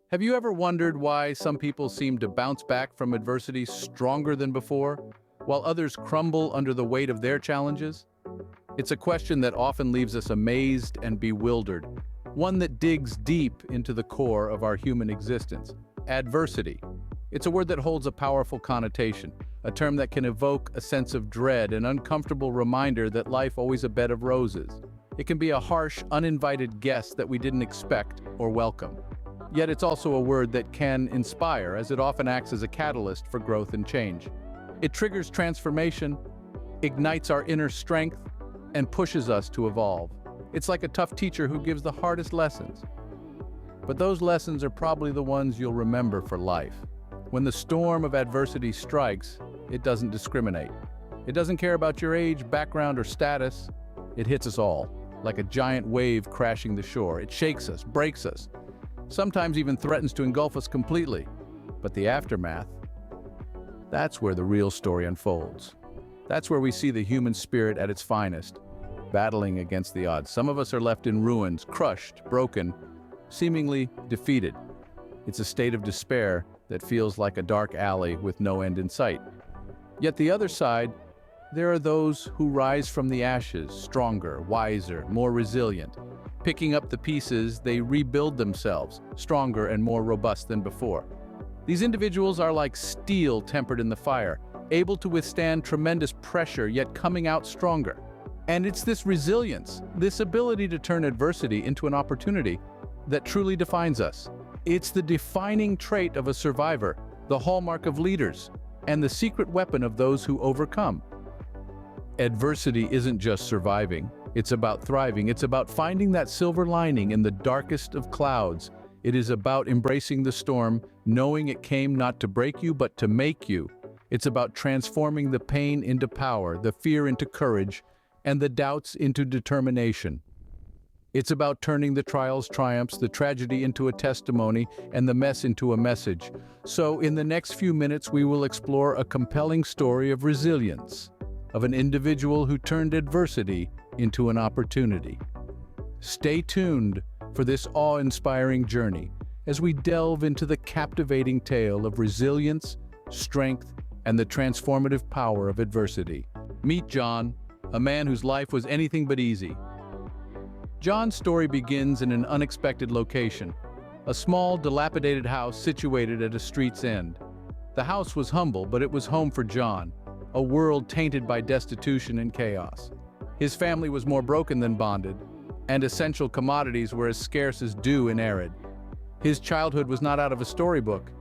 Have you ever wondered why some people seem to bounce back from adversity stronger than before, while others crumble under the weight of their challenges? It's a question that often leaves us amazed and bewildered, one that digs deep into the core of our human existence. Adversity. It's a word that holds a powerful connotation, a term that can evoke a sense of dread, an uncomfortable reminder that life always a bed of roses. It can be a harsh, uninvited guest that we didn't expect or welcome. Yet it's also a word that can inspire, as it often acts as a catalyst for growth and change. It triggers transformation, ignites our inner strength, and pushes us to evolve. It's like a tough teacher who gives the hardest lessons. But those lessons are probably the ones you'll remember for life. When the storm of adversity strikes, it doesn't discriminate. It doesn't care about your age, background, or status. It hits us all, like a giant wave crashing the shore. It shakes us, breaks us, sometimes even threatens to engulf us completely. But the aftermath, that's where the real story unfolds. That's where we see the human spirit at its finest, battling against the odds. Some of us are left in ruins, crushed, broken, seemingly defeated. It's a state of despair that feels like a dark alley with no end in sight. Yet the other side, there are those who rise from the ashes, stronger, wiser, more resilient. Picking up the pieces, they rebuild themselves, stronger and more robust than before. These individuals are like steel tempered in the fire, able to withstand tremendous pressure, yet coming out stronger. And it's this resilience, this ability to turn adversity into an opportunity, that truly defines us. It's the defining trait of a survivor, the hallmark of leaders, and the secret weapon of those who overcome. Adversity isn't just surviving. It's about thriving. It's about finding that silver lining in the darkest of clouds. It is about embracing the storm, knowing it came not to break you, but to make you. It's about transforming the pain into power, the fear into courage, and the doubts into determination. It's about turning the trials, triumphs, the tragedy into a testimony, and the mess into a message. So, in the next few minutes, we will explore a compelling story of resilience, of an individual who turned adversity into an opportunity. Stay tuned for this awe-inspiring journey as we delve into the captivating tale of resilience, strength, and the transformative power of adversity. Meet John, a man whose life was anything but easy. John's story begins in an unexpected location, a small, dilapidated house situated at a street's end. The house was humble, but it was home for John, a world tainted by destitution and chaos. His family was more broken than bonded, and essential commodities were as scarce as dew in arid. His childhood was not out of a storybook.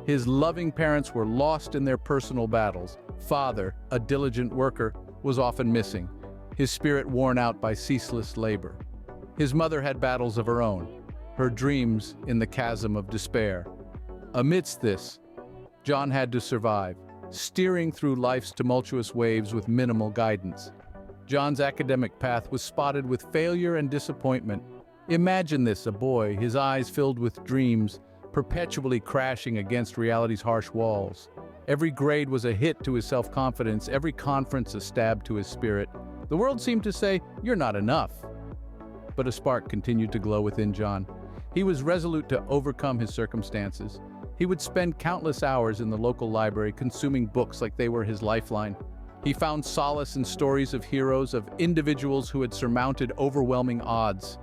His loving parents were lost in their personal battles. Father, a diligent worker, was often missing, his spirit worn out by ceaseless labor. His mother had battles of her own, her dreams in the chasm of despair. Amidst this, John had to survive, steering through life's tumultuous waves with minimal guidance. John's academic path was spotted with failure and disappointment. Imagine this, a boy, his eyes filled with dreams, perpetually crashing against reality's harsh walls. Every grade was a hit to his self-confidence, every conference a stab to his spirit. The world seemed to say, "You're not enough." But a spark continued to glow within John. He was resolute to overcome his circumstances. He would spend countless hours in the local library consuming books like they were his lifeline. He found solace in stories of heroes, of individuals who had surmounted overwhelming odds.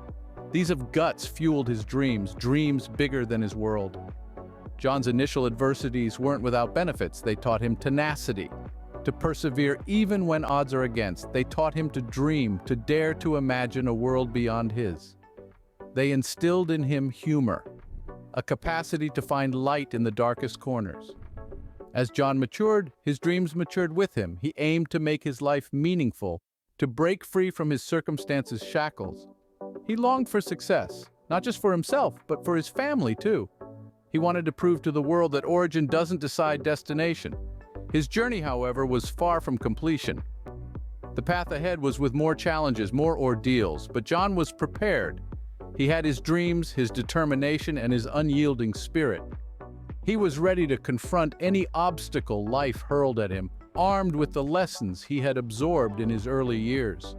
These of guts fueled his dreams, dreams bigger than his world. John's initial adversities weren't without benefits. They taught him tenacity, to persevere even when odds are against. They taught him to dream, to dare to imagine a world beyond his. They instilled in him humor, a capacity to find light in the darkest corners. As John matured, his dreams matured with him. He aimed to make his life meaningful, to break free from his circumstances' shackles. He longed for success, not just for himself, but for his family too. He wanted to prove to the world that origin doesn't decide destination. His journey, however, was far from completion. The path ahead was with more challenges, more ordeals, but John was prepared. He had his dreams, his determination, and his unyielding spirit. He was ready to confront any obstacle life hurled at him, armed with the lessons he had absorbed in his early years.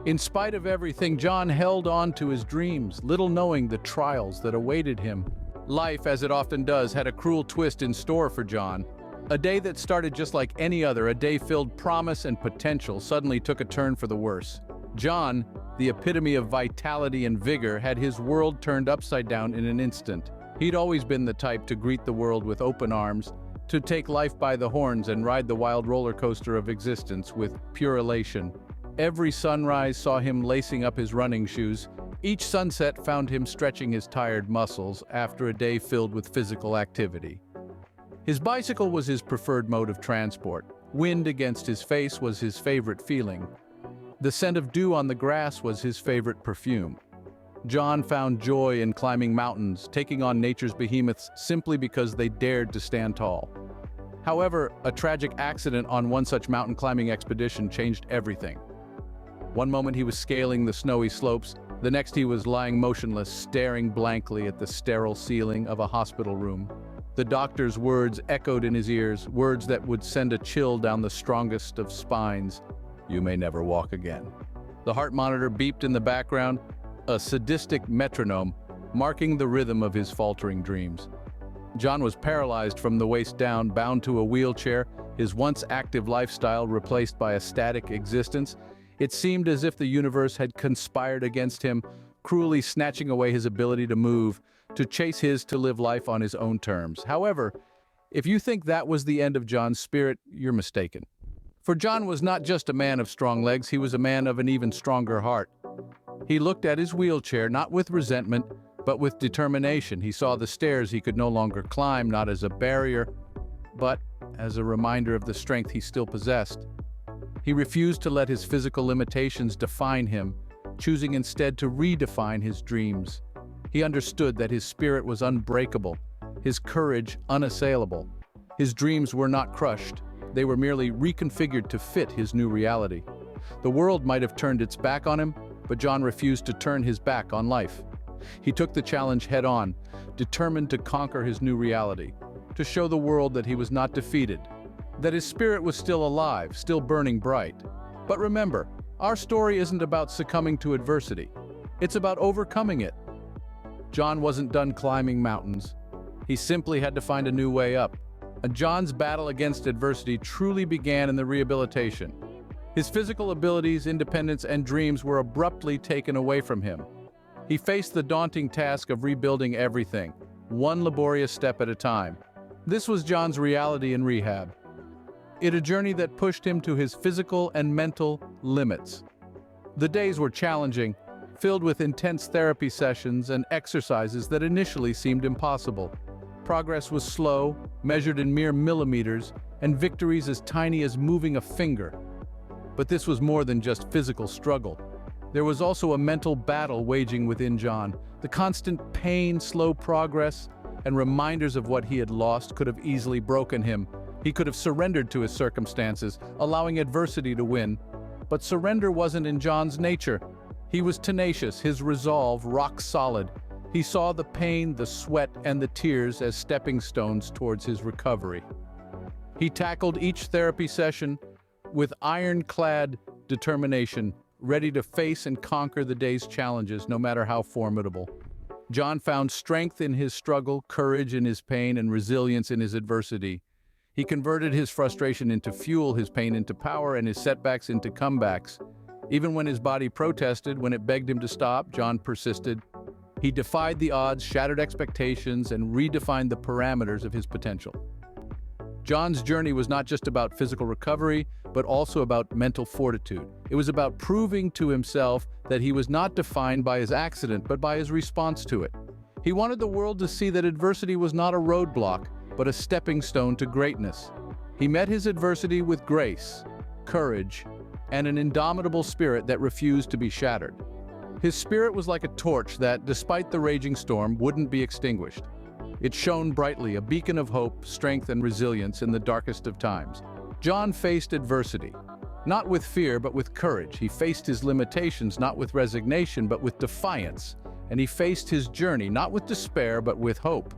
In spite of everything, John held on to his dreams, little knowing the trials that awaited him. Life, as it often does, had a cruel twist in store for John. A day that started just like any other, a day filled promise and potential, suddenly took a turn for the worse. John, the epitome of vitality and vigor, had his world turned upside down in an instant. He'd always been the type to greet the world with open arms, to take life by the horns and ride the wild roller coaster of existence with pure elation. Every sunrise saw him lacing up his running shoes. Each sunset found him stretching his tired muscles after a day filled with physical activity. His bicycle was his preferred mode of transport. Wind against his face was his favorite feeling. The scent of dew on the grass was his favorite perfume. John found joy in climbing mountains, taking on nature's behemoths simply because they dared to stand tall. However, a tragic accident on one such mountain climbing expedition changed everything. One moment he was scaling the snowy slopes, the next he was lying motionless, staring blankly at the sterile ceiling of a hospital room. The doctor's words echoed in his ears, words that would send a chill down the strongest of spines. "You may never walk again." The heart monitor beeped in the background, a sadistic metronome, marking the rhythm of his faltering dreams. John was paralyzed from the waist down, bound to a wheelchair, his once active lifestyle replaced by a static existence. It seemed as if the universe had conspired against him, cruelly snatching away his ability to move, to live life on his own terms. However, if you think that was the end of John's spirit, you're mistaken. For John was not just a man of strong legs, he was a man of an even stronger heart. He looked at his wheelchair, not with resentment, but with determination. He saw the stairs he could no longer climb, not as a barrier, but as a reminder of the strength he still possessed. He refused to let his physical limitations define him, choosing instead to redefine his dreams. He understood that his spirit was unbreakable, his courage unassailable. His dreams were not crushed, they were merely reconfigured to fit his new reality. The world might have turned its back on him, but John refused to turn his back on life. He took the challenge head-on, determined to conquer his new reality, to show the world that he was not defeated, that his spirit was still alive, still burning bright. But remember, our story isn't about succumbing to adversity. It's about overcoming it. John wasn't done climbing mountains. He simply had to find a new way up. And John's battle against adversity truly began in the rehabilitation. His physical abilities, independence, and dreams were abruptly taken away from him. He faced the daunting task of rebuilding everything, one laborious step at a time. This was John's reality in rehab. A journey that pushed him to his physical and mental limits. The days were challenging, filled with intense therapy sessions and exercises that initially seemed impossible. Progress was slow, measured in mere millimeters, and victories as tiny as moving a finger. But this was more than just physical struggle. There was also a mental battle waging within John. The constant pain, slow progress, and reminders of what he had lost could have easily broken him. He could have surrendered to his circumstances, allowing adversity to win. But surrender wasn't in John's nature. He was tenacious, his resolve rock solid. He saw the pain, the sweat, and the tears as stepping stones towards his recovery. He tackled each therapy session with ironclad determination, ready to face and conquer the day's challenges, no matter how formidable. John found strength in his struggle, courage in his pain, and resilience in his adversity. He converted his frustration into fuel, his pain into power, and his setbacks into comebacks. Even when his body protested, when it begged him to stop, John persisted. He defied the odds, shattered expectations, and redefined the parameters of his potential. John's journey was not just about physical recovery, but also about mental fortitude. It was about proving to himself that he was not defined by his accident, but by his response to it. He wanted the world to see that adversity was not a roadblock, but a stepping stone to greatness. He met his adversity with grace, courage, and an indomitable spirit that refused to be shattered. His spirit was like a torch that, despite the raging storm, wouldn't be extinguished. It shone brightly, a beacon of hope, strength, and resilience in the darkest of times. John faced adversity, not with fear, but with courage. He faced his limitations, not with resignation, but with defiance. And he faced his journey, not with despair, but with hope.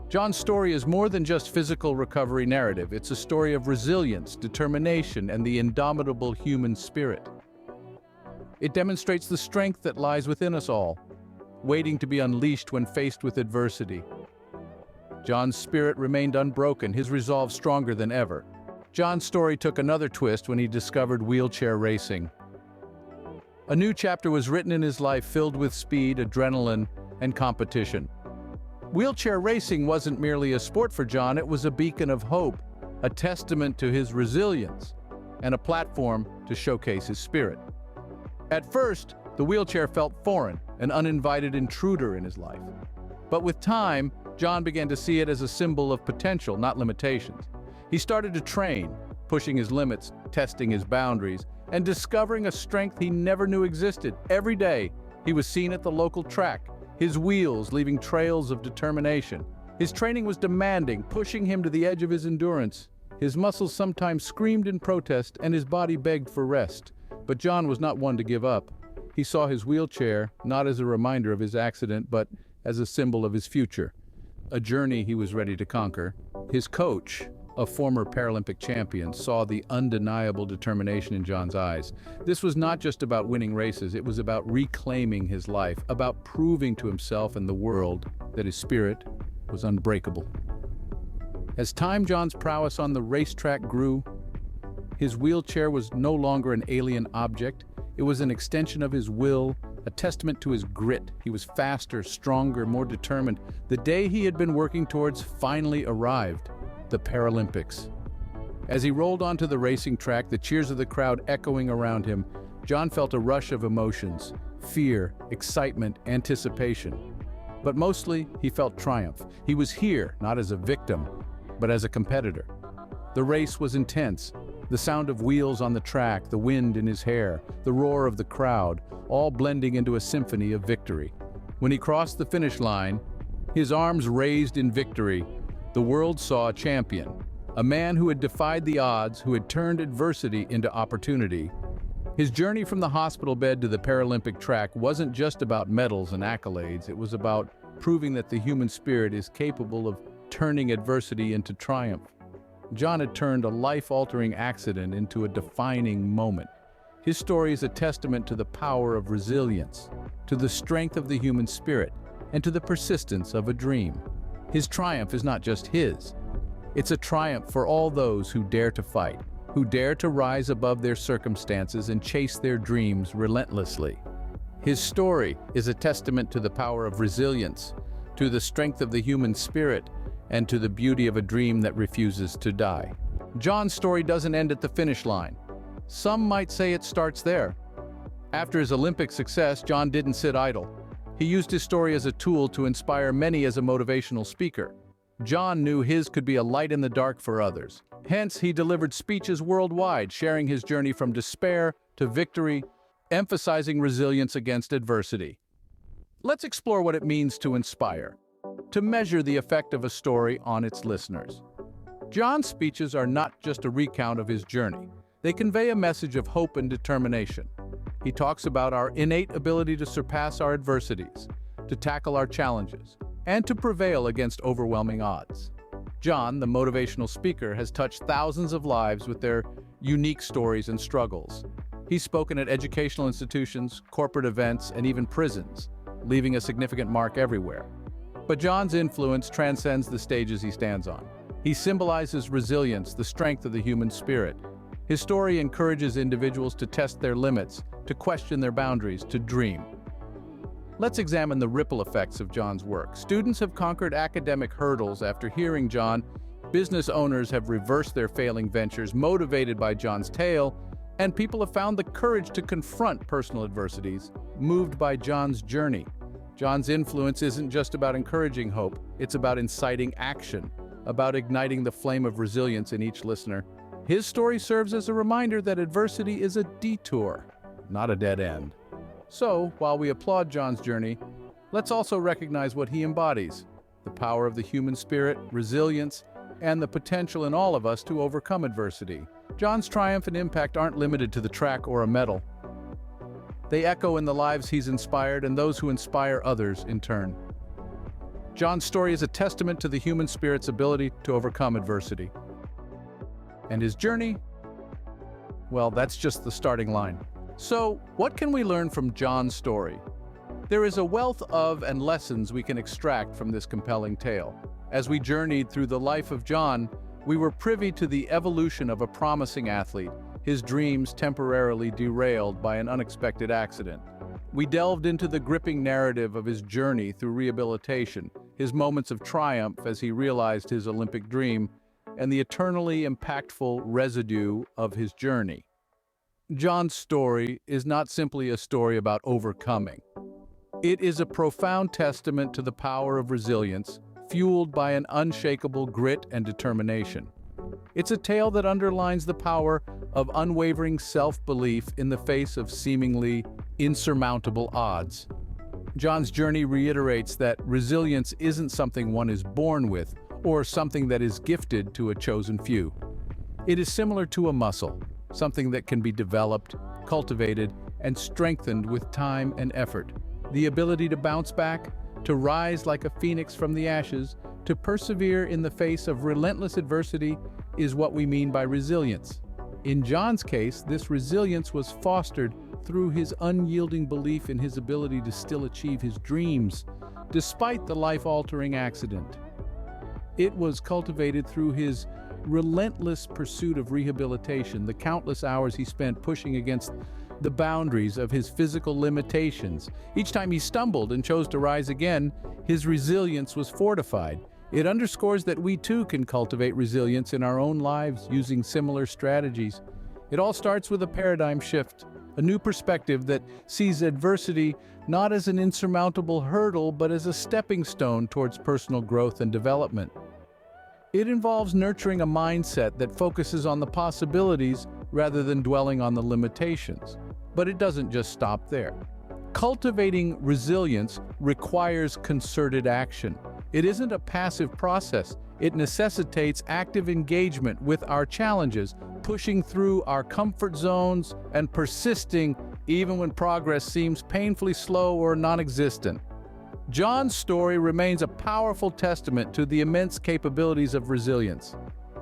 John's story is more than just physical recovery narrative. It's a story of resilience, determination, and the indomitable human spirit. It demonstrates the strength that lies within us all, waiting to be unleashed when faced with adversity. John's spirit remained unbroken, his resolve stronger than ever. John's story took another twist when he discovered wheelchair racing. A new chapter was written in his life filled with speed, adrenaline, and competition. Wheelchair racing wasn't merely a sport for John, it was a beacon of hope, a testament to his resilience, and a platform to showcase his spirit. At first, the wheelchair felt foreign, an uninvited intruder in his life. But with time, John began to see it as a symbol of potential, not limitations. He started to train, pushing his limits, testing his boundaries, and discovering a strength he never knew existed. Every day, he was seen at the local track, his wheels leaving trails of determination. His training was demanding, pushing him to the edge of his endurance. His muscles sometimes screamed in protest, and his body begged for rest. But John was not one to give up. He saw his wheelchair not as a reminder of his accident, but as a symbol of his future, a journey he was ready to conquer. His coach, a former Paralympic champion, saw the undeniable determination in John's eyes. This was not just about winning races, it was about reclaiming his life, about proving to himself and the world that his spirit was unbreakable. As time, John's prowess on the racetrack grew. His wheelchair was no longer an alien object. It was an extension of his will, a testament to his grit. He was faster, stronger, more determined. The day he had been working towards finally arrived, the Paralympics. As he rolled onto the racing track, the cheers of the crowd echoing around him, John felt a rush of emotions: fear, excitement, anticipation. But mostly, he felt triumph. He was here, not as a victim, but as a competitor. The race was intense. The sound of wheels on the track, the wind in his hair, the roar of the crowd, all blending into a symphony of victory. When he crossed the finish line, his arms raised in victory, the world saw a champion, a man who had defied the odds, who had turned adversity into opportunity. His journey from the hospital bed to the Paralympic track wasn't just about medals and accolades, it was about proving that the human spirit is capable of turning adversity into triumph. John had turned a life-altering accident into a defining moment. His story is a testament to the power of resilience, to the strength of the human spirit, and to the persistence of a dream. His triumph is not just his. It's a triumph for all those who dare to fight, who dare to rise above their circumstances and chase their dreams relentlessly. His story is a testament to the power of resilience, to the strength of the human spirit, and to the beauty of a dream that refuses to die. John's story doesn't end at the finish line. Some might say it starts there. After his Olympic success, John didn't sit idle. He used his story as a tool to inspire many as a motivational speaker. John knew his could be a light in the dark for others. Hence, he delivered speeches worldwide, sharing his journey from despair to victory, emphasizing resilience against adversity. Let's explore what it means to inspire, to measure the effect of a story on its listeners. John's speeches are not just a recount of his journey. They convey a message of hope and determination. He talks about our innate ability to surpass our adversities, to tackle our challenges, and to prevail against overwhelming odds. John, the motivational speaker, has touched thousands of lives with their unique stories and struggles. He's spoken at educational institutions, corporate events, and even prisons, leaving a significant mark everywhere. But John's influence transcends the stages he stands on. He symbolizes resilience, the strength of the human spirit. His story encourages individuals to test their limits, to question their boundaries, to dream. Let's examine the ripple effects of John's work. Students have conquered academic hurdles after hearing John. Business owners have reversed their failing ventures, motivated by John's tale, and people have found the courage to confront personal adversities, moved by John's journey. John's influence isn't just about encouraging hope, it's about inciting action, about igniting the flame of resilience in each listener. His story serves as a reminder that adversity is a detour, not a dead end. So, while we applaud John's journey, let's also recognize what he embodies: the power of the human spirit, resilience, and the potential in all of us to overcome adversity. John's triumph and impact aren't limited to the track or a medal. They echo in the lives he's inspired and those who inspire others in turn. John's story is a testament to the human spirit's ability to overcome adversity. And his journey? Well, that's just the starting line. So, what can we learn from John's story? There is a wealth of and lessons we can extract from this compelling tale. As we journeyed through the life of John, we were privy to the evolution of a promising athlete, his dreams temporarily derailed by an unexpected accident. We delved into the gripping narrative of his journey through rehabilitation, his moments of triumph as he realized his Olympic dream, and the eternally impactful residue of his journey. John's story is not simply a story about overcoming. It is a profound testament to the power of resilience, fueled by an unshakable grit and determination. It's a tale that underlines the power of unwavering self-belief in the face of seemingly insurmountable odds. John's journey reiterates that resilience isn't something one is born with, or something that is gifted to a chosen few. It is similar to a muscle, something that can be developed, cultivated, and strengthened with time and effort. The ability to bounce back, to rise like a phoenix from the ashes, to persevere in the face of relentless adversity is what we mean by resilience. In John's case, this resilience was fostered through his unyielding belief in his ability to still achieve his dreams, despite the life-altering accident. It was cultivated through his relentless pursuit of rehabilitation, the countless hours he spent pushing against the boundaries of his physical limitations. Each time he stumbled and chose to rise again, his resilience was fortified. It underscores that we too can cultivate resilience in our own lives using similar strategies. It all starts with a paradigm shift, a new perspective that sees adversity not as an insurmountable hurdle, but as a stepping stone towards personal growth and development. It involves nurturing a mindset that focuses on the possibilities rather than dwelling on the limitations. But it doesn't just stop there. Cultivating resilience requires concerted action. It isn't a passive process. It necessitates active engagement with our challenges, pushing through our comfort zones and persisting even when progress seems painfully slow or non-existent. John's story remains a powerful testament to the immense capabilities of resilience.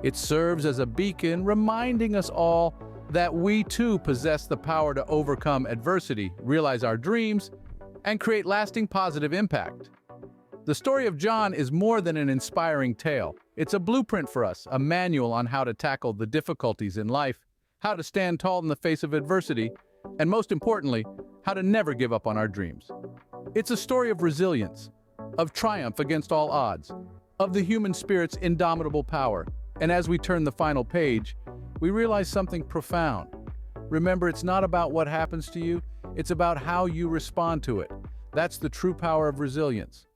It serves as a beacon reminding us all that we too possess the power to overcome adversity, realize our dreams, and create lasting positive impact. The story of John is more than an inspiring tale. It's a blueprint for us, a manual on how to tackle the difficulties in life, how to stand tall in the face of adversity, and most importantly, how to never give up on our dreams. It's a story of resilience, of triumph against all odds, of the human spirit's indomitable power. And as we turn the final page, we realize something profound. Remember, it's not about what happens to you, it's about how you respond to it. That's the true power of resilience.